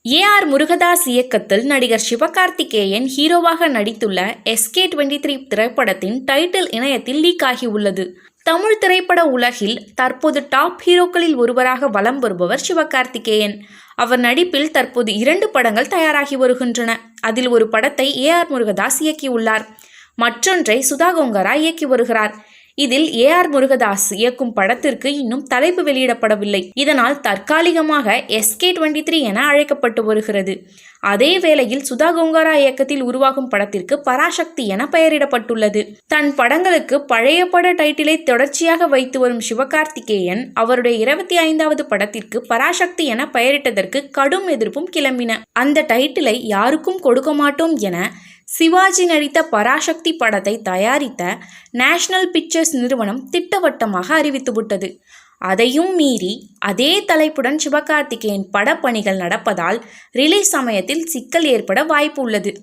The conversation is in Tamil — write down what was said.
ஏ.ஆர். முருகதாஸ் இயக்கத்தில் நடிகர் சிவகார்த்திகேயன் ஹீரோவாக நடித்துள்ள SK23 திரைப்படத்தின் டைட்டில் இணையத்தில் லீக் ஆகியுள்ளது. தமிழ் திரைப்பட உலகில் தற்போது டாப் ஹீரோக்களில் ஒருவராக வலம் வருபவர் சிவகார்த்திகேயன். அவர் நடிப்பில் தற்போது 2 படங்கள் தயாராகி வருகின்றன. அதில் ஒரு படத்தை ஏ.ஆர். முருகதாஸ் இயக்கியுள்ளார். மற்றொன்றை சுதா கொங்கரா இயக்கி வருகிறார். இதில் ஏ.ஆர். முருகதாஸ் இயக்கும் படத்திற்கு இன்னும் தலைப்பு வெளியிடப்படவில்லை. இதனால் தற்காலிகமாக SK23 என அழைக்கப்பட்டு வருகிறது. அதே வேளையில் சுதா கொங்கரா இயக்கத்தில் உருவாகும் படத்திற்கு பராசக்தி என பெயரிடப்பட்டுள்ளது. தன் படங்களுக்கு பழைய பட டைட்டிலை தொடர்ச்சியாக வைத்து வரும் சிவகார்த்திகேயன் அவருடைய 25வது படத்திற்கு பராசக்தி என பெயரிட்டதற்கு கடும் எதிர்ப்பும் கிளம்பின. அந்த டைட்டிலை யாருக்கும் கொடுக்க மாட்டோம் என சிவாஜி நடித்த பராசக்தி படத்தை தயாரித்த நேஷனல் பிக்சர்ஸ் நிறுவனம் திட்டவட்டமாக அறிவித்துவிட்டது. அதையும் மீறி அதே தலைப்புடன் சிவகார்த்திகேயன் படப்பணிகள் நடப்பதால் ரிலீஸ் சமயத்தில் சிக்கல் ஏற்பட வாய்ப்பு உள்ளது.